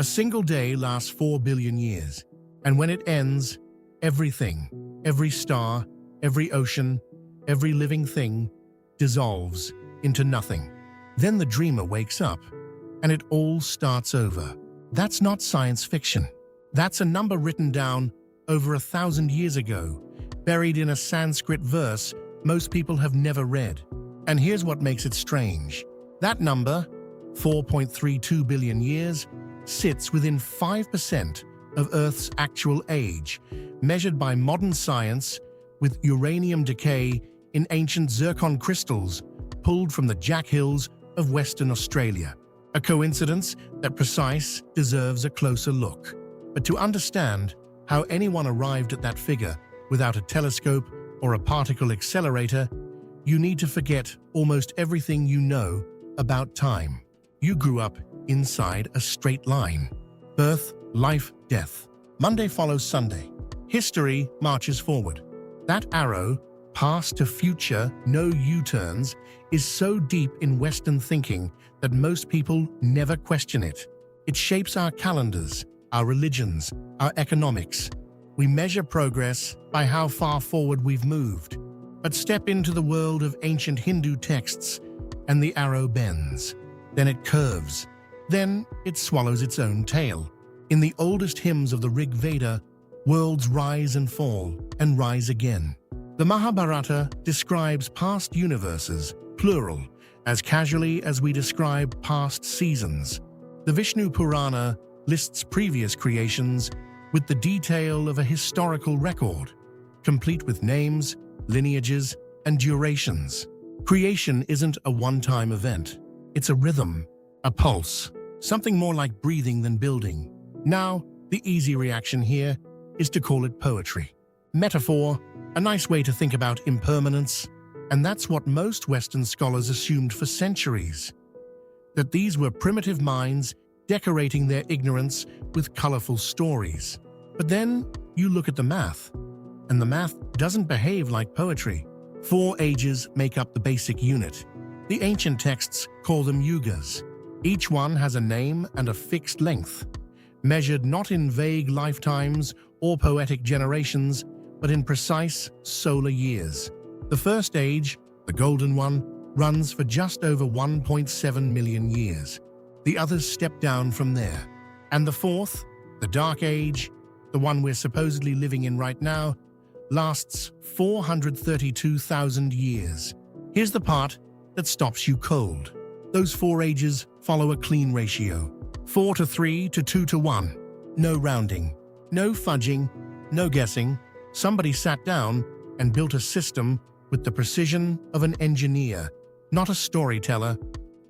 A single day lasts 4 billion years, and when it ends, everything, every star, every ocean, every living thing, dissolves into nothing. Then the dreamer wakes up, and it all starts over. That's not science fiction. That's a number written down over 1,000 years ago, buried in a Sanskrit verse most people have never read. And here's what makes it strange. That number, 4.32 billion years, sits within 5% of Earth's actual age, measured by modern science with uranium decay in ancient zircon crystals pulled from the Jack Hills of Western Australia. A coincidence that precise deserves a closer look. But to understand how anyone arrived at that figure without a telescope or a particle accelerator, you need to forget almost everything you know about time. You grew up inside a straight line. Birth, life, death. Monday follows Sunday. History marches forward. That arrow, past to future, no U-turns, is so deep in Western thinking that most people never question it. It shapes our calendars, our religions, our economics. We measure progress by how far forward we've moved. But step into the world of ancient Hindu texts, and the arrow bends. Then it curves. Then it swallows its own tail. In the oldest hymns of the Rig Veda, worlds rise and fall, and rise again. The Mahabharata describes past universes, plural, as casually as we describe past seasons. The Vishnu Purana lists previous creations with the detail of a historical record, complete with names, lineages, and durations. Creation isn't a one-time event. It's a rhythm, a pulse, something more like breathing than building. Now, the easy reaction here is to call it poetry. Metaphor, a nice way to think about impermanence, and that's what most Western scholars assumed for centuries. That these were primitive minds decorating their ignorance with colorful stories. But then you look at the math, and the math doesn't behave like poetry. 4 ages make up the basic unit. The ancient texts call them yugas. Each one has a name and a fixed length, measured not in vague lifetimes or poetic generations, but in precise solar years. The first age, the golden one, runs for just over 1.7 million years. The others step down from there. And the fourth, the dark age, the one we're supposedly living in right now, lasts 432,000 years. Here's the part that stops you cold. Those 4 ages follow a clean ratio. 4 to 3 to 2 to 1. No rounding, no fudging, no guessing. Somebody sat down and built a system with the precision of an engineer, not a storyteller.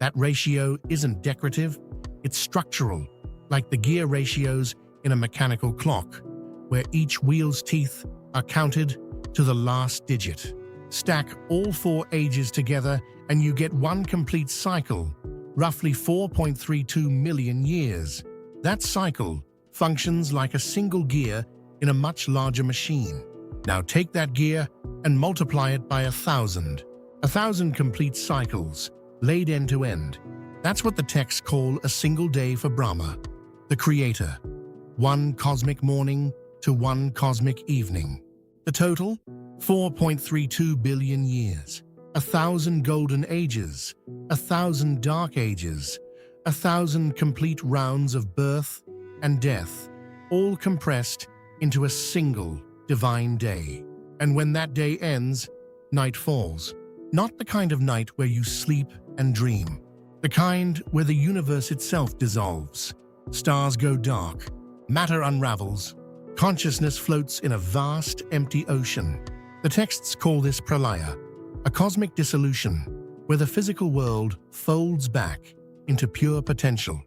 That ratio isn't decorative, it's structural, like the gear ratios in a mechanical clock, where each wheel's teeth are counted to the last digit. Stack all 4 ages together and you get one complete cycle, roughly 4.32 million years. That cycle functions like a single gear in a much larger machine. Now take that gear and multiply it by 1,000. 1,000 complete cycles, laid end to end. That's what the texts call a single day for Brahma, the creator. 1 cosmic morning to 1 cosmic evening. The total? 4.32 billion years. 1,000 golden ages, 1,000 dark ages, 1,000 complete rounds of birth and death, all compressed into a single divine day. And when that day ends, night falls. Not the kind of night where you sleep and dream. The kind where the universe itself dissolves. Stars go dark, matter unravels, consciousness floats in a vast, empty ocean. The texts call this pralaya, a cosmic dissolution, where the physical world folds back into pure potential.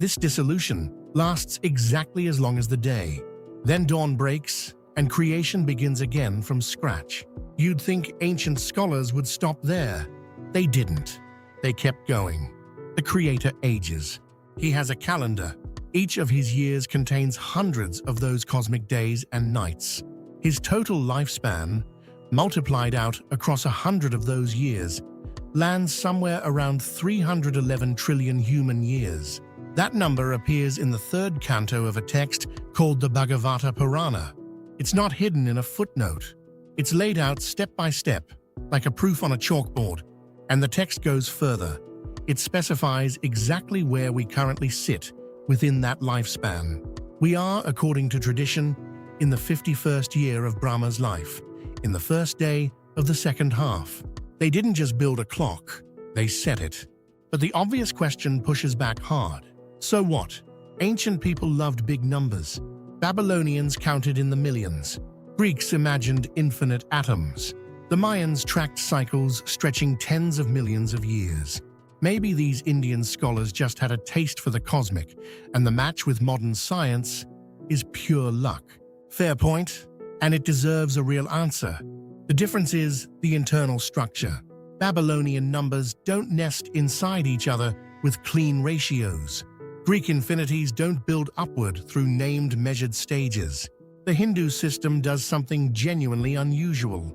This dissolution lasts exactly as long as the day. Then dawn breaks, and creation begins again from scratch. You'd think ancient scholars would stop there. They didn't. They kept going. The creator ages. He has a calendar. Each of his years contains hundreds of those cosmic days and nights. His total lifespan, multiplied out across 100 of those years, lands somewhere around 311 trillion human years. That number appears in the third canto of a text called the Bhagavata Purana. It's not hidden in a footnote. It's laid out step by step, like a proof on a chalkboard, and the text goes further. It specifies exactly where we currently sit within that lifespan. We are, according to tradition, in the 51st year of Brahma's life, in the first day of the second half. They didn't just build a clock, they set it. But the obvious question pushes back hard. So what? Ancient people loved big numbers. Babylonians counted in the millions. Greeks imagined infinite atoms. The Mayans tracked cycles stretching tens of millions of years. Maybe these Indian scholars just had a taste for the cosmic, and the match with modern science is pure luck. Fair point, and it deserves a real answer. The difference is the internal structure. Babylonian numbers don't nest inside each other with clean ratios. Greek infinities don't build upward through named measured stages. The Hindu system does something genuinely unusual.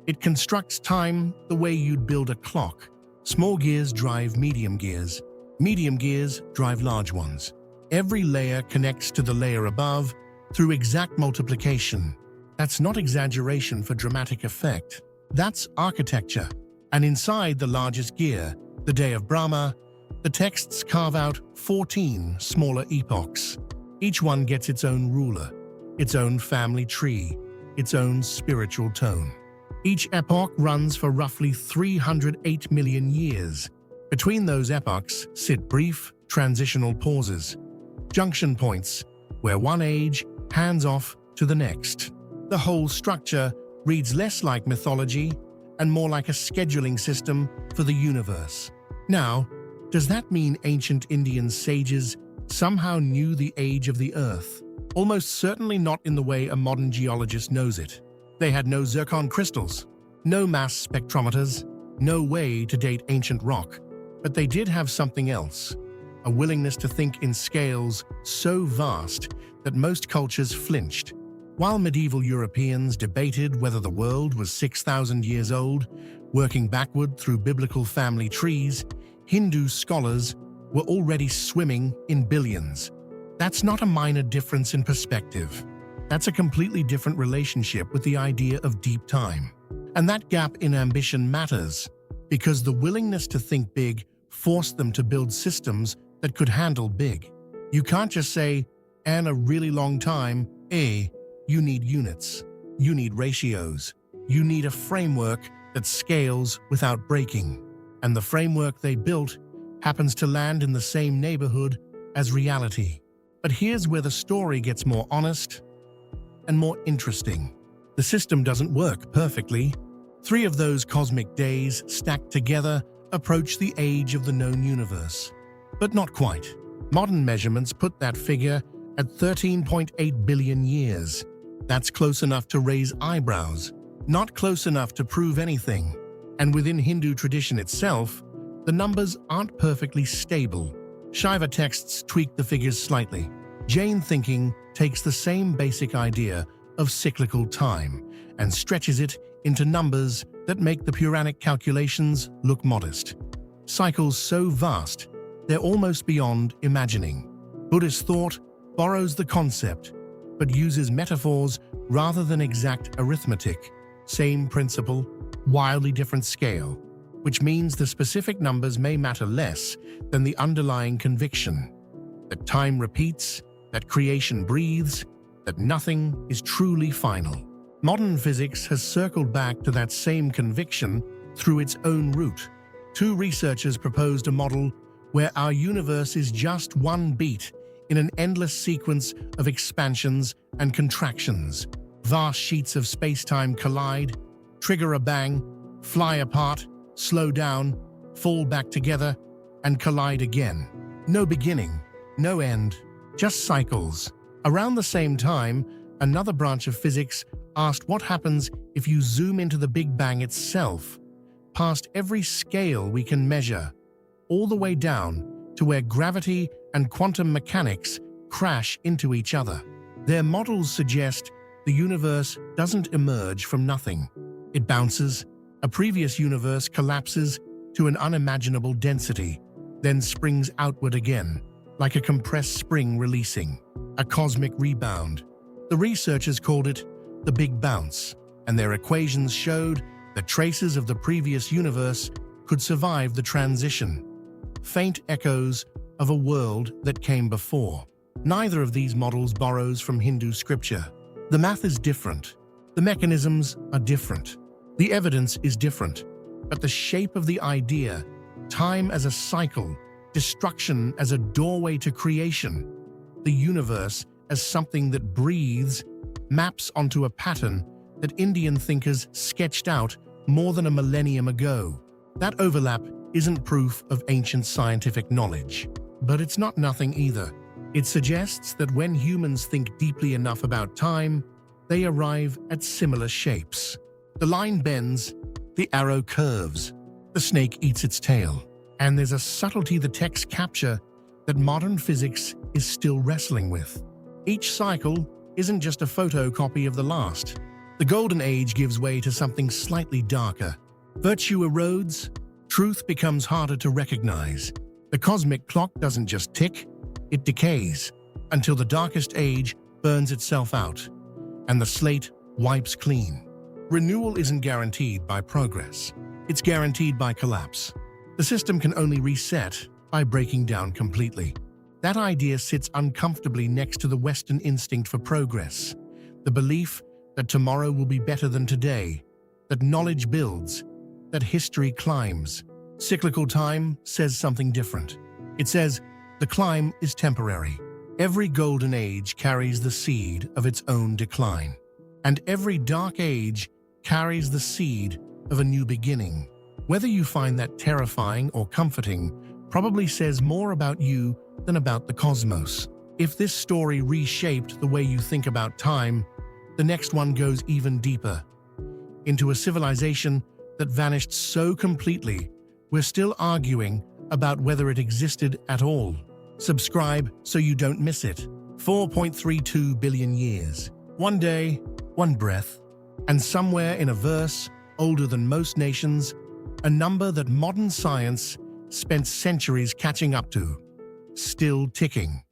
It constructs time the way you'd build a clock. Small gears drive medium gears. Medium gears drive large ones. Every layer connects to the layer above through exact multiplication. That's not exaggeration for dramatic effect. That's architecture. And inside the largest gear, the day of Brahma, the texts carve out 14 smaller epochs. Each one gets its own ruler, its own family tree, its own spiritual tone. Each epoch runs for roughly 308 million years. Between those epochs sit brief, transitional pauses, junction points, where one age hands off to the next. The whole structure reads less like mythology and more like a scheduling system for the universe. Now, does that mean ancient Indian sages somehow knew the age of the Earth? Almost certainly not in the way a modern geologist knows it. They had no zircon crystals, no mass spectrometers, no way to date ancient rock. But they did have something else, a willingness to think in scales so vast that most cultures flinched. While medieval Europeans debated whether the world was 6,000 years old, working backward through biblical family trees, Hindu scholars were already swimming in billions. That's not a minor difference in perspective. That's a completely different relationship with the idea of deep time. And that gap in ambition matters, because the willingness to think big forced them to build systems that could handle big. You can't just say, "and a really long time," you need units, you need ratios, you need a framework that scales without breaking. And the framework they built happens to land in the same neighborhood as reality. But here's where the story gets more honest and more interesting. The system doesn't work perfectly. 3 of those cosmic days stacked together approach the age of the known universe. But not quite. Modern measurements put that figure at 13.8 billion years. That's close enough to raise eyebrows, not close enough to prove anything. And within Hindu tradition itself, the numbers aren't perfectly stable. Shaiva texts tweak the figures slightly. Jain thinking takes the same basic idea of cyclical time and stretches it into numbers that make the Puranic calculations look modest. Cycles so vast, they're almost beyond imagining. Buddhist thought borrows the concept, but uses metaphors rather than exact arithmetic. Same principle, wildly different scale, which means the specific numbers may matter less than the underlying conviction that time repeats, that creation breathes, that nothing is truly final. Modern physics has circled back to that same conviction through its own route. 2 researchers proposed a model where our universe is just one beat in an endless sequence of expansions and contractions. Vast sheets of space-time collide, trigger a bang, fly apart, slow down, fall back together, and collide again. No beginning, no end, just cycles. Around the same time, another branch of physics asked what happens if you zoom into the Big Bang itself, past every scale we can measure, all the way down to where gravity and quantum mechanics crash into each other. Their models suggest the universe doesn't emerge from nothing. It bounces, a previous universe collapses to an unimaginable density, then springs outward again, like a compressed spring releasing, a cosmic rebound. The researchers called it the Big Bounce, and their equations showed that traces of the previous universe could survive the transition, faint echoes of a world that came before. Neither of these models borrows from Hindu scripture. The math is different. The mechanisms are different. The evidence is different. But the shape of the idea, time as a cycle, destruction as a doorway to creation, the universe as something that breathes, maps onto a pattern that Indian thinkers sketched out more than a millennium ago. That overlap isn't proof of ancient scientific knowledge, but it's not nothing either. It suggests that when humans think deeply enough about time, they arrive at similar shapes. The line bends, the arrow curves, the snake eats its tail, and there's a subtlety the texts capture that modern physics is still wrestling with. Each cycle isn't just a photocopy of the last. The Golden Age gives way to something slightly darker. Virtue erodes, truth becomes harder to recognize. The cosmic clock doesn't just tick, it decays, until the darkest age burns itself out, and the slate wipes clean. Renewal isn't guaranteed by progress. It's guaranteed by collapse. The system can only reset by breaking down completely. That idea sits uncomfortably next to the Western instinct for progress, the belief that tomorrow will be better than today, that knowledge builds, that history climbs. Cyclical time says something different. It says, the climb is temporary. Every golden age carries the seed of its own decline, and every dark age carries the seed of a new beginning. Whether you find that terrifying or comforting probably says more about you than about the cosmos. If this story reshaped the way you think about time, the next one goes even deeper, into a civilization that vanished so completely, we're still arguing about whether it existed at all. Subscribe so you don't miss it. 4.32 billion years. One day, one breath, and somewhere in a verse older than most nations, a number that modern science spent centuries catching up to. Still ticking.